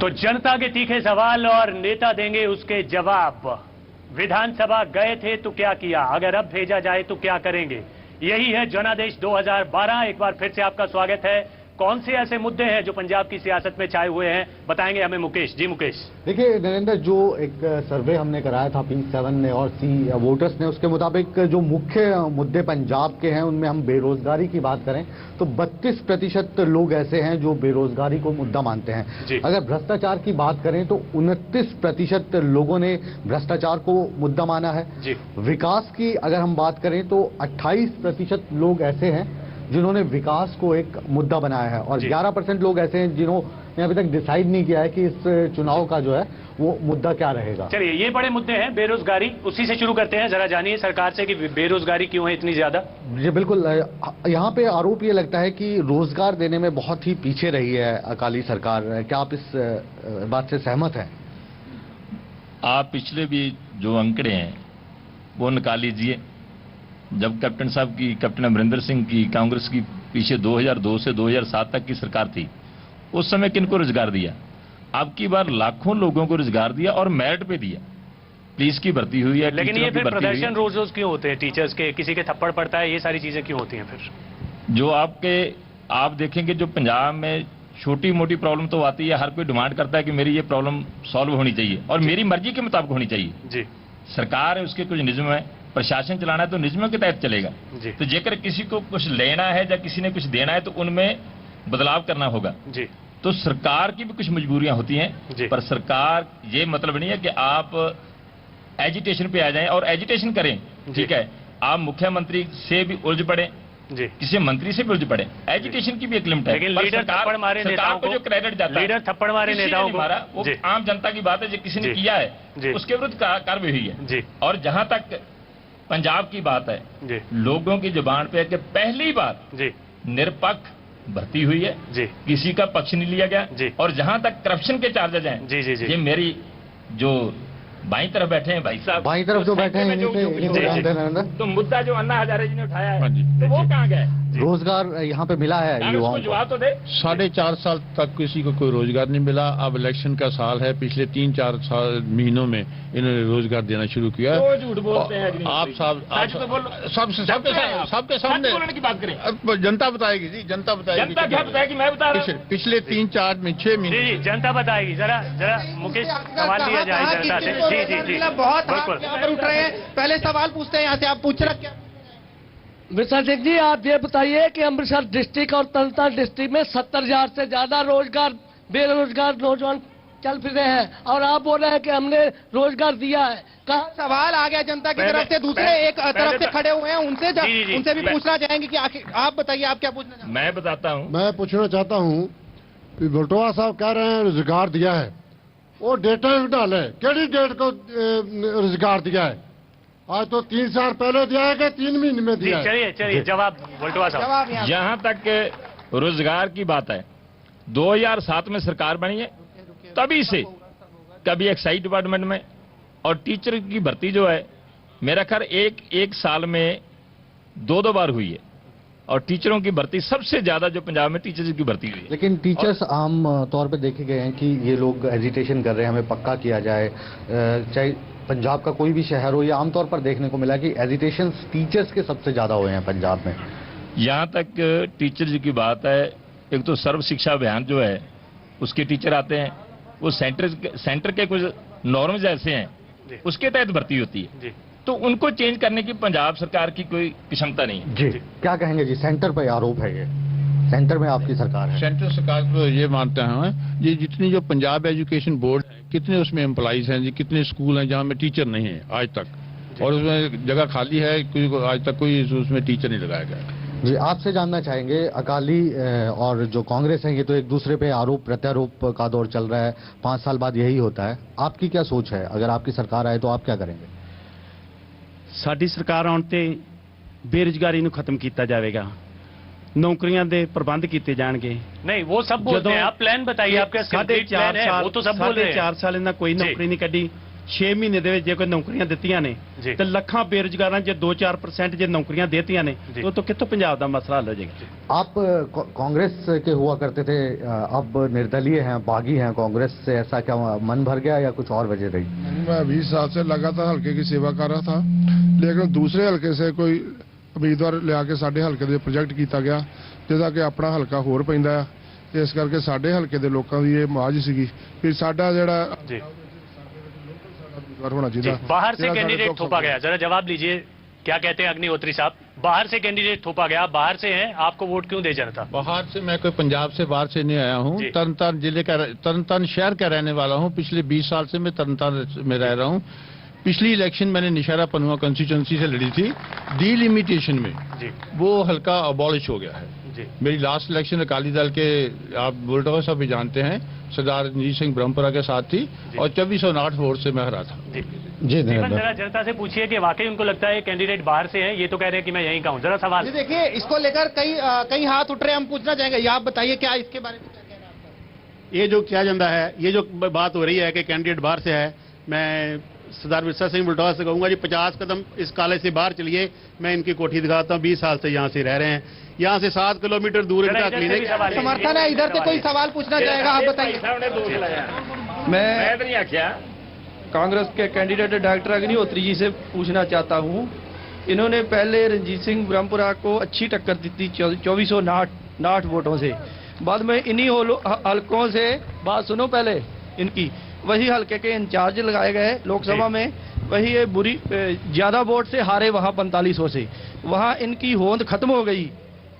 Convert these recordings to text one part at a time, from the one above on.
तो जनता के तीखे सवाल और नेता देंगे उसके जवाब। विधानसभा गए थे तो क्या किया, अगर अब भेजा जाए तो क्या करेंगे? यही है जनादेश 2012। एक बार फिर से आपका स्वागत है। कौन से ऐसे मुद्दे हैं जो पंजाब की सियासत में छाए हुए हैं, बताएंगे हमें मुकेश जी। मुकेश, देखिए नरेंद्र, जो एक सर्वे हमने कराया था P7 ने और सी वोटर्स ने, उसके मुताबिक जो मुख्य मुद्दे पंजाब के हैं उनमें हम बेरोजगारी की बात करें तो 32% लोग ऐसे हैं जो बेरोजगारी को मुद्दा मानते हैं। अगर भ्रष्टाचार की बात करें तो 29% लोगों ने भ्रष्टाचार को मुद्दा माना है। विकास की अगर हम बात करें तो 28% लोग ऐसे हैं जिन्होंने विकास को एक मुद्दा बनाया है और 11% लोग ऐसे हैं जिन्होंने अभी तक डिसाइड नहीं किया है कि इस चुनाव का जो है वो मुद्दा क्या रहेगा। चलिए, ये बड़े मुद्दे हैं। बेरोजगारी, उसी से शुरू करते हैं। जरा जानिए सरकार से कि बेरोजगारी क्यों है इतनी ज्यादा। जी बिल्कुल, यहाँ पे आरोप ये लगता है कि रोजगार देने में बहुत ही पीछे रही है अकाली सरकार। क्या आप इस बात से सहमत हैं? आप पिछले भी जो आंकड़े हैं वो निकाल लीजिए। जब कैप्टन साहब की, कैप्टन अमरिंदर सिंह की कांग्रेस की पीछे 2002 से 2007 तक की सरकार थी, उस समय किनको रोजगार दिया? अब की बार लाखों लोगों को रोजगार दिया और मेरिट पे दिया। पुलिस की भर्ती हुई है, लेकिन ये फिर प्रदर्शन रोज रोज क्यों होते हैं? टीचर्स के, किसी के थप्पड़ पड़ता है, ये सारी चीजें क्यों होती हैं फिर? जो आप देखेंगे जो पंजाब में छोटी मोटी प्रॉब्लम तो आती है, हर कोई डिमांड करता है कि मेरी ये प्रॉब्लम सॉल्व होनी चाहिए और मेरी मर्जी के मुताबिक होनी चाहिए। जी, सरकार है, उसके कुछ निज़म है, प्रशासन चलाना है तो निज़मों के तहत चलेगा। तो जेकर किसी को कुछ लेना है या किसी ने कुछ देना है तो उनमें बदलाव करना होगा। जी, तो सरकार की भी कुछ मजबूरियां होती हैं, पर सरकार ये मतलब नहीं है कि आप एजिटेशन पे आ जाएं और एजिटेशन करें। ठीक है, आप मुख्यमंत्री से भी उलझ पड़े, किसी मंत्री से भी उलझ पड़े, एजिटेशन की भी एक लिमिट है। लेकिन लीडर थप्पड़ मारे नेताओं को जो क्रेडिट जाता है, लीडर थप्पड़ मारे नेताओं को मारा, वो आम जनता की बात है। जो किसी ने किया है उसके विरुद्ध कार्रवाई हुई है। और जहां तक पंजाब की बात है, लोगों की जुबान पे है कि पहली बार निरपक्ष भर्ती हुई है, किसी का पक्ष नहीं लिया गया। और जहां तक करप्शन के चार्जेज हैं, ये मेरी जो बाईं तरफ बैठे हैं भाई साहब, बाईं तरफ जो बैठे हैं, तो मुद्दा जो अन्ना हजारे जी ने उठाया है तो वो कहाँ गया? रोजगार यहाँ पे मिला है युवाओं को? जवाब तो दे। 4.5 साल तक किसी को कोई रोजगार नहीं मिला। अब इलेक्शन का साल है, पिछले 3-4 महीनों में इन्होंने रोजगार देना शुरू किया। झूठ बोलते हैं आप साहब, सबके सामने की बात करें। जनता बताएगी जी, जनता बताएगी। जनता क्या बताएगी? मैं बता रहा हूं। पिछले 3-4 महीने जनता बताएगी। जरा मुकेश, सवाल लिया जाए जनता से। जी, बहुत उठ रहे हैं। पहले सवाल पूछते हैं यहाँ से, आप पूछ रहे अमृतसर सिंह जी, आप ये बताइए कि अमृतसर डिस्ट्रिक्ट और तंत्र डिस्ट्रिक्ट में 70,000 से ज्यादा बेरोजगार नौजवान चल फिर रहे हैं और आप बोल रहे हैं कि हमने रोजगार दिया है। कहाँ? सवाल आ गया जनता की तरफ से। दूसरे एक तरफ से खड़े हुए हैं, उनसे भी पूछना चाहेंगे कि आप बताइए, आप क्या पूछना चाहते हैं? मैं बताता हूँ। मैं पूछना चाहता हूँ कि बल्टोआ साहब कह रहे हैं रोजगार दिया है, वो डेटा डाले, केड़ी डेट को रोजगार दिया है? आज तो 3 साल पहले दिया है कि 3 महीने में दिया है? चलिए जवाब बल्टोआ साहब। जहां तक रोजगार की बात है, 2007 में सरकार बनी है, तभी से कभी एक्साइज डिपार्टमेंट में और टीचर की भर्ती जो है मेरा ख्याल एक साल में 2 बार हुई है। और टीचरों की भर्ती सबसे ज्यादा जो पंजाब में टीचर्स की भर्ती हुई है। लेकिन टीचर्स आम तौर पे देखे गए हैं कि ये लोग एजिटेशन कर रहे हैं, हमें पक्का किया जाए। चाहे पंजाब का कोई भी शहर हो, ये आमतौर पर देखने को मिला कि एजिटेशन टीचर्स के सबसे ज्यादा हुए हैं पंजाब में। यहाँ तक टीचर्स की बात है, एक तो सर्व शिक्षा अभियान जो है उसके टीचर आते हैं, वो सेंटर के कुछ नॉर्म्स ऐसे हैं उसके तहत भर्ती होती है, तो उनको चेंज करने की पंजाब सरकार की कोई क्षमता नहीं है। जी, क्या कहेंगे जी? सेंटर पर आरोप है, ये सेंटर में आपकी सरकार है। सेंटर सरकार को ये मानते हैं, ये जितनी जो पंजाब एजुकेशन बोर्ड है, कितने उसमें एम्प्लॉइज हैं जी, कितने स्कूल हैं जहाँ में टीचर नहीं है आज तक, और उसमें जगह खाली है, आज तक कोई उसमें टीचर नहीं लगाया गया। जी, आपसे जानना चाहेंगे, अकाली और जो कांग्रेस है ये तो एक दूसरे पे आरोप प्रत्यारोप का दौर चल रहा है, 5 साल बाद यही होता है। आपकी क्या सोच है? अगर आपकी सरकार आए तो आप क्या करेंगे? साडी सरकार आउण ते बेरोजगारी नूं खत्म किया जाएगा, नौकरियां दे प्रबंध किए जाएंगे। नहीं, वो सब बोलते हैं, आप प्लान बताइए, आपका 4.5 साल, वो तो सब बोल रहे हैं। 4.5 साल इन्हां कोई नौकरी नहीं कड्डी। 6 ਮਹੀਨੇ ਦੇ ਵਿੱਚ ਜੇ ਕੋਈ ਨੌਕਰੀਆਂ ਦਿੱਤੀਆਂ ਨੇ ਤੇ ਲੱਖਾਂ ਬੇਰੁਜ਼ਗਾਰਾਂ ਜੇ 2-4% ਜੇ ਨੌਕਰੀਆਂ ਦੇਤੀਆਂ ਨੇ तो कितों पंजाब का मसला हल हो जाएगा। आप कांग्रेस के हुआ करते थे, अब निर्दलीय हैं, बागी हैं कांग्रेस से, ऐसा क्या मन भर गया या कुछ और वजह रही? मैं 20 साल से लगातार हल्के की सेवा कर रहा था, लेकिन दूसरे हल्के से कोई उम्मीदवार लिया के साडे हल्के दे प्रोजेक्ट किया गया जिहदा कि अपना हल्का होर पैंदा है, इस करके साडे हल्के दे लोकां दी ये माज सीगी कि साडा जिहड़ा होना चाहिए। बाहर से कैंडिडेट थोपा गया, जरा जवाब लीजिए, क्या कहते हैं अग्निहोत्री साहब? बाहर से कैंडिडेट थोपा गया, बाहर से हैं, आपको वोट क्यों दे जनता? बाहर से मैं कोई पंजाब से बाहर से नहीं आया हूँ, तरनतारन जिले का, तरनतारन शहर का रहने वाला हूँ। पिछले 20 साल से मैं तरनतारन में रह रहा हूँ। पिछली इलेक्शन मैंने निशारा पनुआ कंस्टिट्यूंसी से लड़ी थी, डिलिमिटेशन में वो हल्का अबॉलिश हो गया है। मेरी लास्ट इलेक्शन अकाली दल के, आप बुलटोहा साहब भी जानते हैं, सरदार रणजीत सिंह ब्रह्मपुरा के साथ थी और 2409 वोट से मैं हरा था। जी जरा जनता से पूछिए कि वाकई उनको लगता है कैंडिडेट बाहर से हैं, ये तो कह रहे हैं कि मैं यहीं का हूं। जरा सवाल देखिए, इसको लेकर कई हाथ उठ रहे हैं, हम पूछना चाहेंगे, ये आप बताइए क्या इसके बारे में क्या कहना है आपका? ये जो किया जाता है, ये जो बात हो रही है कि कैंडिडेट बाहर से है, मैं सरदार विरसा सिंह बुलटोहा से कहूंगा जी 50 कदम इस कॉलेज से बाहर चलिए, मैं इनकी कोठी दिखाता हूँ। 20 साल से यहाँ से रह रहे हैं, यहाँ से 7 किलोमीटर दूर इनका क्लिनिक समर्थन है। इधर से कोई सवाल पूछना चाहेगा, आप बताइए। मैं नहीं आख्या कांग्रेस के कैंडिडेट डॉक्टर अग्निहोत्री जी से पूछना चाहता हूँ, इन्होंने पहले रणजीत सिंह ब्रह्मपुरा को अच्छी टक्कर दी थी 2409 वोटों से, बाद में इन्हीं हल्कों से, बात सुनो पहले इनकी, वही हल्के के इंचार्ज लगाए गए लोकसभा में, वही ये बुरी ज्यादा वोट से हारे वहां 4500 से, वहां इनकी होंद खत्म हो गई,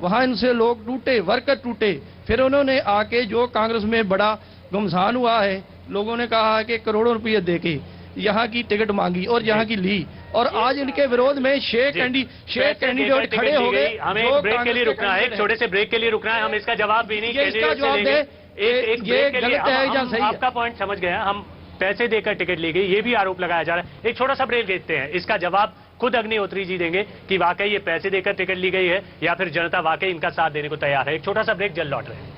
वहां इनसे लोग टूटे, वर्कर टूटे। फिर उन्होंने आके जो कांग्रेस में बड़ा घमसान हुआ है, लोगों ने कहा कि करोड़ों रुपये देके यहाँ की टिकट मांगी और यहाँ की ली, और आज इनके विरोध में 6 कैंडिडेट खड़े हो गए। हमें एक ब्रेक के लिए रुकना है, एक छोटे से ब्रेक के लिए रुकना है, हम इसका जवाब भी नहीं, इसका जवाब दे, ये गलत है या सही है? आपका पॉइंट समझ गया, हम पैसे देकर टिकट ली गई, ये भी आरोप लगाया जा रहा है। एक छोटा सा ब्रेक देते हैं, इसका जवाब खुद अग्निहोत्री जी देंगे कि वाकई ये पैसे देकर टिकट ली गई है या फिर जनता वाकई इनका साथ देने को तैयार है। एक छोटा सा ब्रेक, जल्द लौट रहे हैं।